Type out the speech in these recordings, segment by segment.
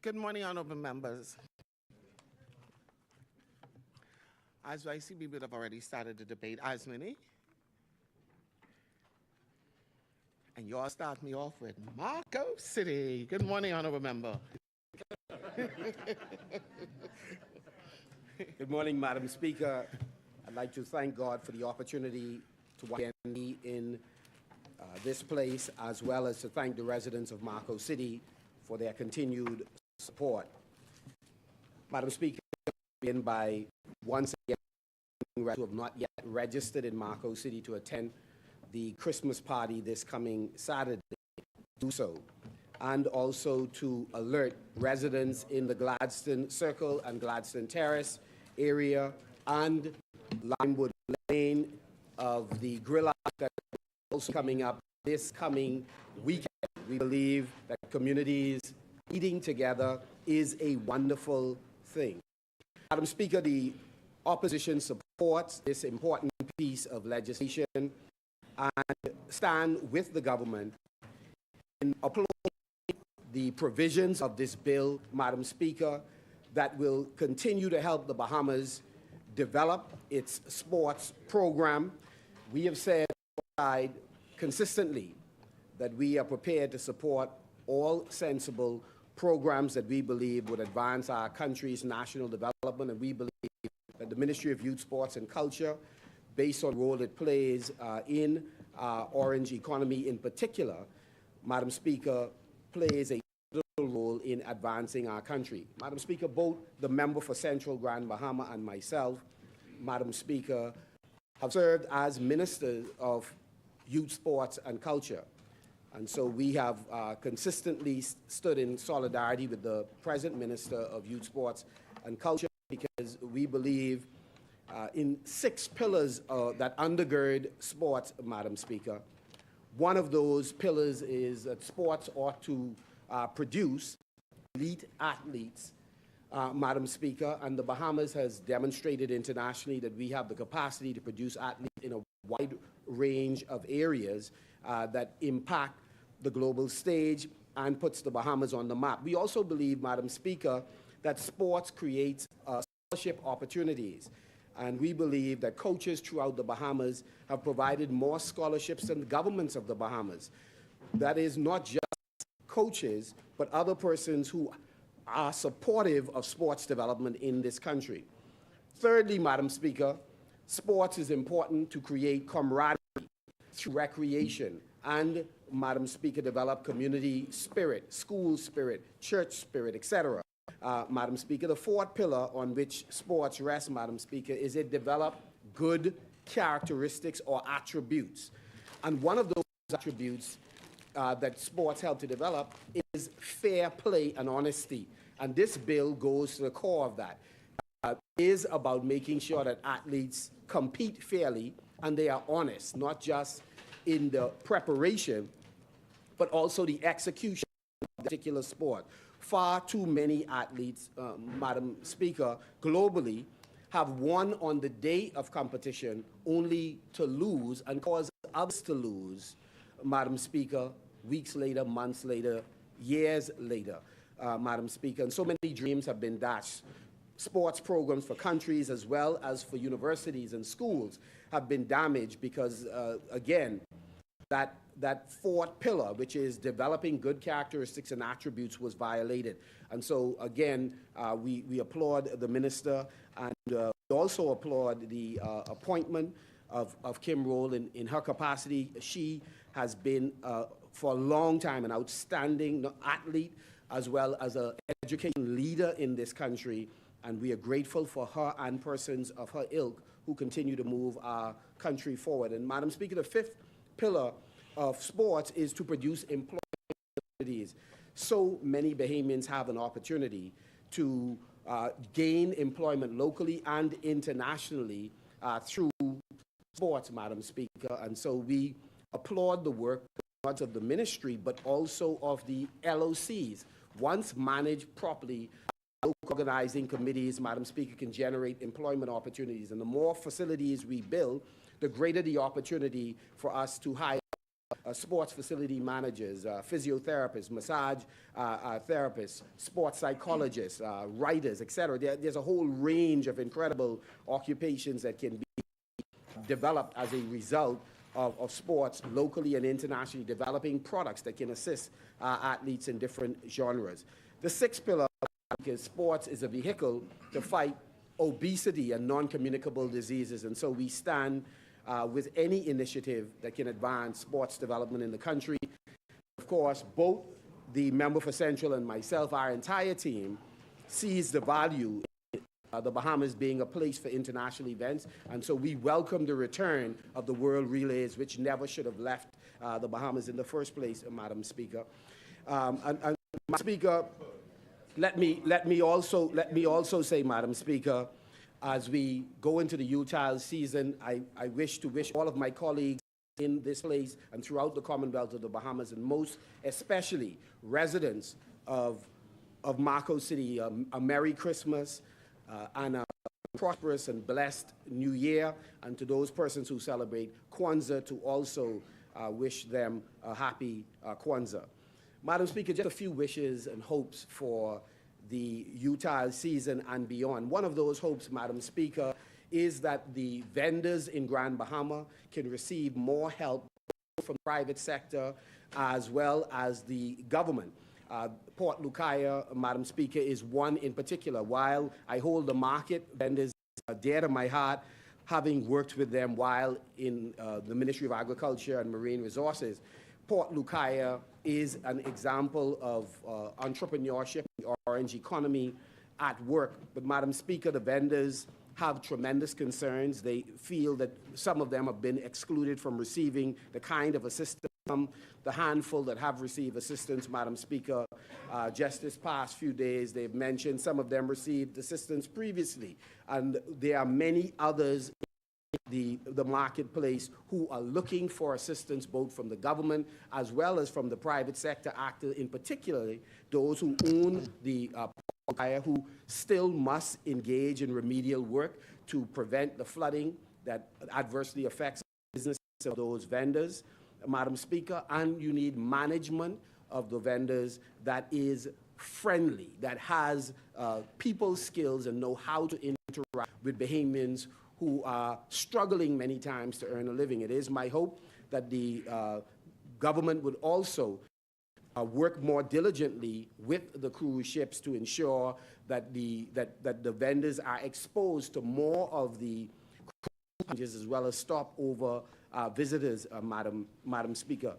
Good morning, honorable members. As I see, we would have already started the debate. As many. And you all start me off with Marco City. Good morning, honorable member. Good morning, Madam Speaker. I'd like to thank God for the opportunity to once again be in this place, as well as to thank the residents of Marco City for their continued support. Madam Speaker, I begin by once again who have not yet registered in Marco City to attend the Christmas party this coming Saturday, do so, and also to alert residents in the Gladstone Circle and Gladstone Terrace area and Limewood Lane of the grill out that is also coming up this coming weekend. We believe that communities eating together is a wonderful thing. Madam Speaker, the opposition supports this important piece of legislation and stand with the government in applauding the provisions of this bill, Madam Speaker, that will continue to help the Bahamas develop its sports program. We have said consistently that we are prepared to support all sensible programs that we believe would advance our country's national development, and we believe that the Ministry of Youth, Sports and Culture, based on the role it plays in orange economy in particular, Madam Speaker, plays a pivotal role in advancing our country. Madam Speaker, both the member for Central Grand Bahama and myself, Madam Speaker, have served as ministers of youth, sports and culture. And so we have consistently stood in solidarity with the present Minister of Youth, Sports and Culture, because we believe in 6 pillars that undergird sports, Madam Speaker. One of those pillars is that sports ought to produce elite athletes, Madam Speaker, and the Bahamas has demonstrated internationally that we have the capacity to produce athletes in a wide range of areas that impact the global stage and puts the Bahamas on the map. We also believe, Madam Speaker, that sports creates scholarship opportunities. And we believe that coaches throughout the Bahamas have provided more scholarships than the governments of the Bahamas. That is not just coaches, but other persons who are supportive of sports development in this country. Thirdly, Madam Speaker, sports is important to create camaraderie through recreation and, Madam Speaker, develop community spirit, school spirit, church spirit, etc. Madam Speaker, the 4th pillar on which sports rests, Madam Speaker, is it develop good characteristics or attributes. And one of those attributes that sports help to develop is fair play and honesty. And this bill goes to the core of that. It is about making sure that athletes compete fairly and they are honest, not just in the preparation, but also the execution of a particular sport. Far too many athletes, Madam Speaker, globally have won on the day of competition only to lose and cause others to lose, Madam Speaker, weeks later, months later, years later, Madam Speaker. And so many dreams have been dashed. Sports programs for countries as well as for universities and schools have been damaged because, again, that 4th pillar, which is developing good characteristics and attributes, was violated. And so, again, we applaud the minister, and we also applaud the appointment of Kim Roll in her capacity. She has been, for a long time, an outstanding athlete as well as an education leader in this country, and we are grateful for her and persons of her ilk who continue to move our country forward. And, Madam Speaker, the 5th pillar of sports is to produce employment opportunities. So many Bahamians have an opportunity to gain employment locally and internationally through sports, Madam Speaker. And so we applaud the work not just of the ministry, but also of the LOCs. Once managed properly, local organizing committees, Madam Speaker, can generate employment opportunities. And the more facilities we build, the greater the opportunity for us to hire sports facility managers, physiotherapists, massage therapists, sports psychologists, writers, etc. There's a whole range of incredible occupations that can be developed as a result of sports locally and internationally, developing products that can assist athletes in different genres. The sixth pillar is sports is a vehicle to fight obesity and non-communicable diseases, and so we stand with any initiative that can advance sports development in the country. Of course, both the member for Central and myself, our entire team, sees the value in the Bahamas being a place for international events, and so we welcome the return of the World Relays, which never should have left the Bahamas in the first place, Madam Speaker. And Madam Speaker, let me also say, Madam Speaker, as we go into the Utah season, I wish to wish all of my colleagues in this place and throughout the Commonwealth of the Bahamas, and most especially residents of Marco City, a Merry Christmas and a prosperous and blessed New Year, and to those persons who celebrate Kwanzaa, to also wish them a happy Kwanzaa. Madam Speaker, just a few wishes and hopes for the Utah season and beyond. One of those hopes, Madam Speaker, is that the vendors in Grand Bahama can receive more help from the private sector as well as the government. Port Lucaya, Madam Speaker, is one in particular. While I hold the market vendors dear to my heart, having worked with them while in the Ministry of Agriculture and Marine Resources, Port Lucaya is an example of entrepreneurship, the orange economy at work. But Madam Speaker, the vendors have tremendous concerns. They feel that some of them have been excluded from receiving the kind of assistance. The handful that have received assistance, Madam Speaker, just this past few days, they've mentioned some of them received assistance previously. And there are many others in the marketplace who are looking for assistance both from the government as well as from the private sector actors, in particular those who own the who still must engage in remedial work to prevent the flooding that adversely affects the business of those vendors, Madam Speaker. And you need management of the vendors that is friendly, that has people skills and know how to interact with Bahamians who are struggling many times to earn a living. It is my hope that the government would also work more diligently with the cruise ships to ensure that the vendors are exposed to more of the cruises as well as stopover visitors, Madam Speaker.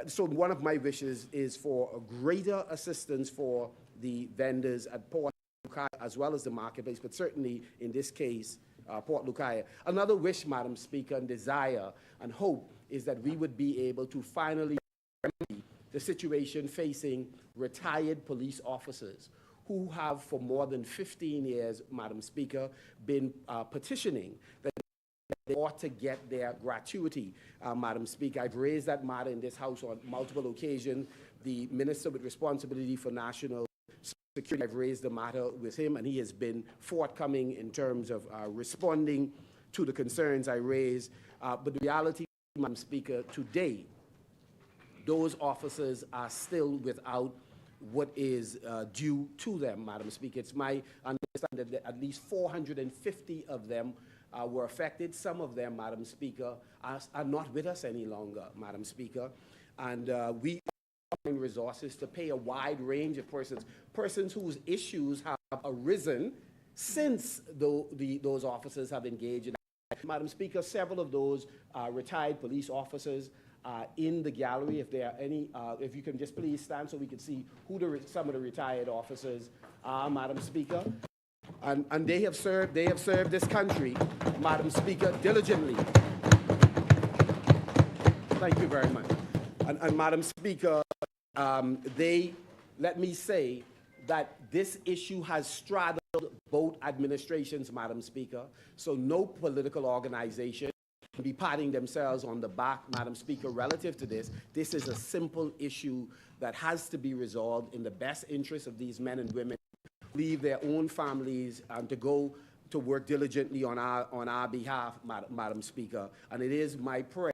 So one of my wishes is for a greater assistance for the vendors at Port Lucaya as well as the marketplace, but certainly in this case, Port Lucaya. Another wish, Madam Speaker, and desire and hope is that we would be able to finally remedy the situation facing retired police officers who have for more than 15 years, Madam Speaker, been petitioning that they ought to get their gratuity, Madam Speaker. I've raised that matter in this House on multiple occasions. The Minister with responsibility for national security, I've raised the matter with him, and he has been forthcoming in terms of responding to the concerns I raised. But the reality, Madam Speaker, today, those officers are still without what is due to them, Madam Speaker. It's my understanding that at least 450 of them were affected. Some of them, Madam Speaker, are not with us any longer, Madam Speaker. And we are resources to pay a wide range of persons whose issues have arisen since those officers have engaged in. Madam Speaker, several of those retired police officers in the gallery. If there are any, if you can just please stand so we can see who some of the retired officers are, Madam Speaker. And they have served this country, Madam Speaker, diligently. Thank you very much. And Madam Speaker, let me say that this issue has straddled both administrations, Madam Speaker, so no political organization can be patting themselves on the back, Madam Speaker, relative to this. This is a simple issue that has to be resolved in the best interest of these men and women who leave their own families and to go to work diligently on our behalf, Madam Speaker. And it is my prayer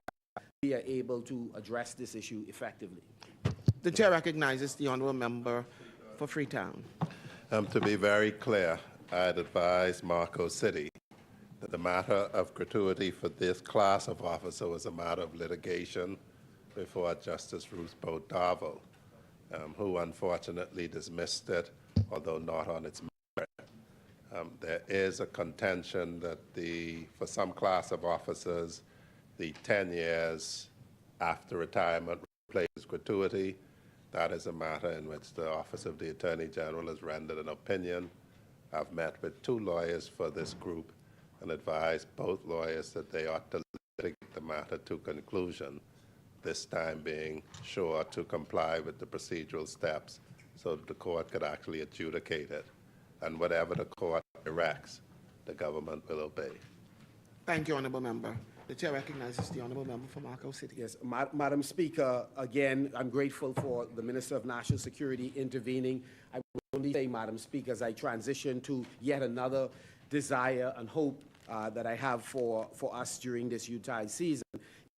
we are able to address this issue effectively. The chair recognizes the honourable member for Freetown. To be very clear, I'd advise Marco City that the matter of gratuity for this class of officer was a matter of litigation before Justice Ruth Bo Darville, who unfortunately dismissed it, although not on its merit. There is a contention that for some class of officers, the 10 years after retirement replaces gratuity. That is a matter in which the Office of the Attorney General has rendered an opinion. I've met with 2 lawyers for this group and advised both lawyers that they ought to litigate the matter to conclusion, this time being sure to comply with the procedural steps so that the court could actually adjudicate it. And whatever the court directs, the government will obey. Thank you, honourable member. The chair recognizes the honourable member for Marco City. Yes, Madam Speaker, again, I'm grateful for the Minister of National Security intervening. I will only say, Madam Speaker, as I transition to yet another desire and hope that I have for us during this Utah season,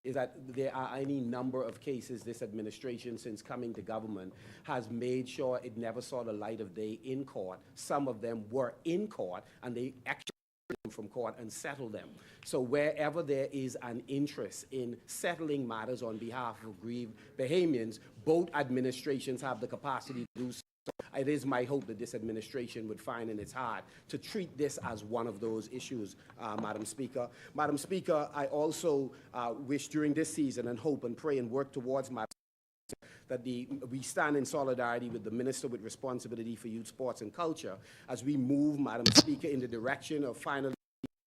is that there are any number of cases this administration, since coming to government, has made sure it never saw the light of day in court. Some of them were in court, and they actually from court and settle them. So wherever there is an interest in settling matters on behalf of aggrieved Bahamians, both administrations have the capacity to do so. It is my hope that this administration would find in its heart to treat this as one of those issues, Madam Speaker. Madam Speaker, I also wish during this season and hope and pray and work towards that we stand in solidarity with the Minister with responsibility for youth, sports, and culture as we move, Madam Speaker, in the direction of finally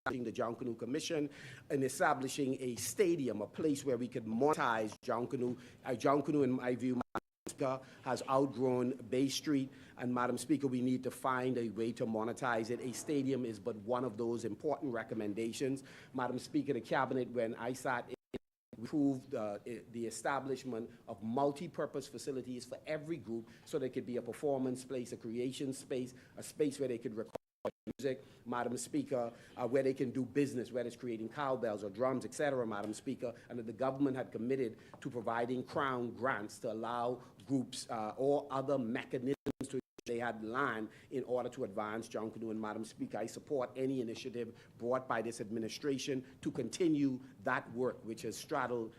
the John Canoe Commission and establishing a stadium, a place where we could monetize John Canoe. John Canoe, in my view, Madam Speaker, has outgrown Bay Street, and Madam Speaker, we need to find a way to monetize it. A stadium is but one of those important recommendations. Madam Speaker, the Cabinet, when I sat approved the establishment of multi-purpose facilities for every group, so there could be a performance space, a creation space, a space where they could record music, Madam Speaker, where they can do business, whether it's creating cowbells or drums, etc., Madam Speaker, and that the government had committed to providing Crown grants to allow groups or other mechanisms to they had land in order to advance John Canoe. And Madam Speaker, I support any initiative brought by this administration to continue that work, which has straddled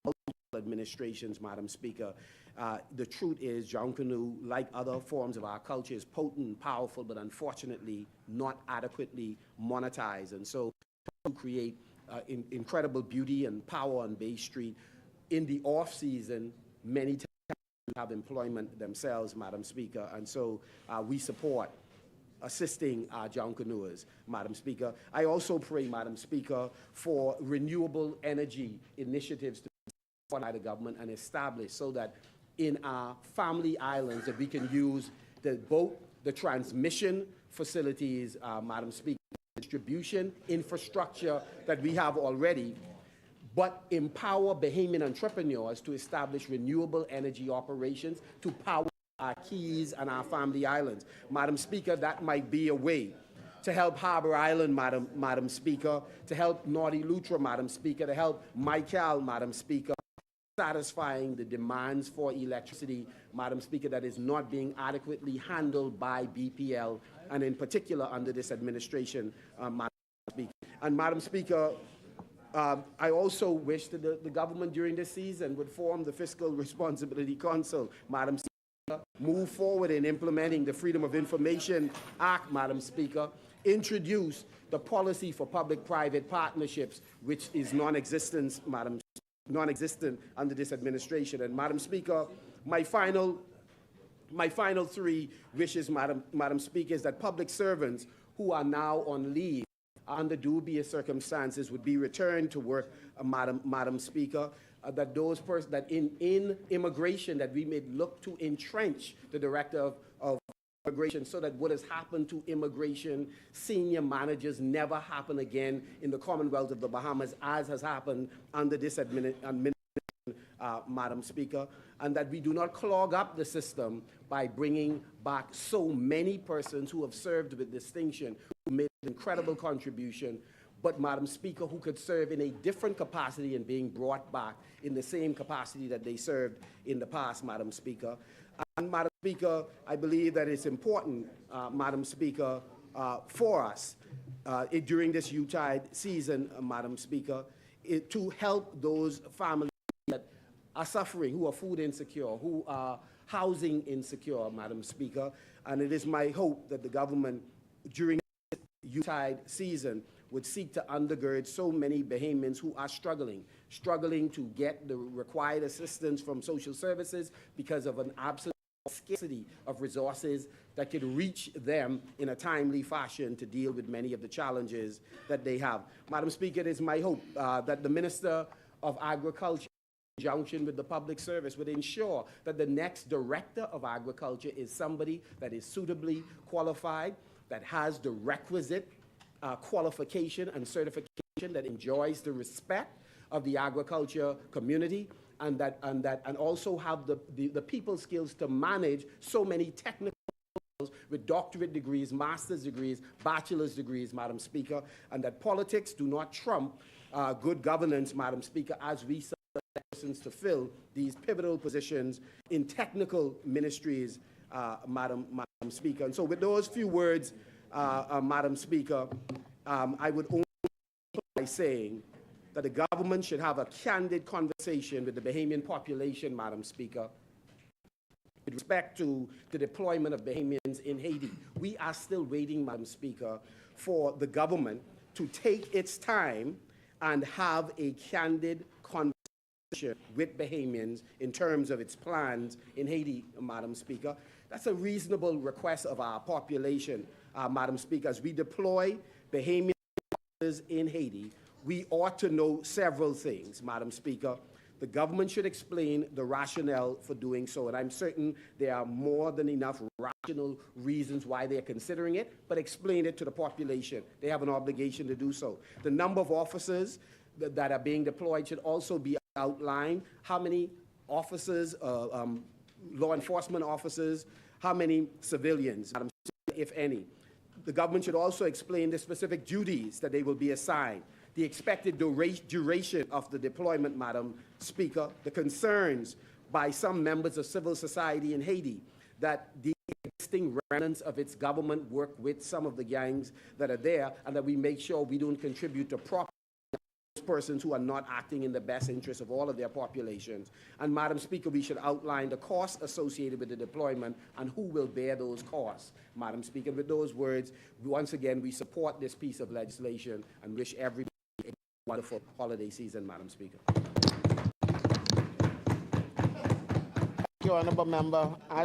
multiple administrations, Madam Speaker. The truth is, John Canoe, like other forms of our culture, is potent and powerful, but unfortunately not adequately monetized. And so to create incredible beauty and power on Bay Street, in the off-season, many times have employment themselves, Madam Speaker, and so we support assisting our John Canoers, Madam Speaker. I also pray, Madam Speaker, for renewable energy initiatives to be supported by the government and established so that in our family islands that we can use both the transmission facilities, Madam Speaker, distribution infrastructure that we have already, but empower Bahamian entrepreneurs to establish renewable energy operations to power our Keys and our family islands. Madam Speaker, that might be a way to help Harbour Island, Madam Speaker, to help Northern Lutra, Madam Speaker, to help Michael, Madam Speaker, satisfying the demands for electricity, Madam Speaker, that is not being adequately handled by BPL, and in particular under this administration, Madam Speaker. And Madam Speaker, I also wish that the government during this season would form the Fiscal Responsibility Council, Madam Speaker, move forward in implementing the Freedom of Information Act, Madam Speaker, introduce the policy for public-private partnerships, which is non-existent, non-existent under this administration. And Madam Speaker, my final 3 wishes, Madam Speaker, is that public servants who are now on leave under dubious circumstances would be returned to work, Madam Speaker, that those persons that in immigration that we may look to entrench the director of immigration so that what has happened to immigration senior managers never happen again in the Commonwealth of the Bahamas, as has happened under this administration, Madam Speaker, and that we do not clog up the system by bringing back so many persons who have served with distinction, who made an incredible contribution, but, Madam Speaker, who could serve in a different capacity and being brought back in the same capacity that they served in the past, Madam Speaker. And, Madam Speaker, I believe that it's important, Madam Speaker, for us during this Yuletide season, Madam Speaker, to help those families that are suffering, who are food insecure, who are housing insecure, Madam Speaker. And it is my hope that the government, during this Yuletide season, would seek to undergird so many Bahamians who are struggling to get the required assistance from social services because of an absolute scarcity of resources that could reach them in a timely fashion to deal with many of the challenges that they have. Madam Speaker, it is my hope that the Minister of Agriculture, in conjunction with the Public Service, would ensure that the next Director of Agriculture is somebody that is suitably qualified, that has the requisite qualification and certification, that enjoys the respect of the agriculture community, and also have the people skills to manage so many technical with doctorate degrees, master's degrees, bachelor's degrees, Madam Speaker, and that politics do not trump good governance, Madam Speaker, as we select persons to fill these pivotal positions in technical ministries, Madam Speaker. And so with those few words, Madam Speaker, I would only by saying that the government should have a candid conversation with the Bahamian population, Madam Speaker, with respect to the deployment of Bahamians in Haiti. We are still waiting, Madam Speaker, for the government to take its time and have a candid conversation with Bahamians in terms of its plans in Haiti, Madam Speaker. That's a reasonable request of our population, Madam Speaker. As we deploy Bahamian in Haiti, we ought to know several things, Madam Speaker. The government should explain the rationale for doing so, and I'm certain there are more than enough rational reasons why they're considering it, but explain it to the population. They have an obligation to do so. The number of officers that are being deployed should also be outlined. How many officers, law enforcement officers, how many civilians, Madam Speaker, if any. The government should also explain the specific duties that they will be assigned, the expected duration of the deployment, Madam Speaker, the concerns by some members of civil society in Haiti that the existing remnants of its government work with some of the gangs that are there, and that we make sure we don't contribute to proper persons who are not acting in the best interest of all of their populations. And, Madam Speaker, we should outline the costs associated with the deployment and who will bear those costs, Madam Speaker. With those words, once again, we support this piece of legislation and wish everybody a wonderful holiday season, Madam Speaker. Thank you, Honourable Member. As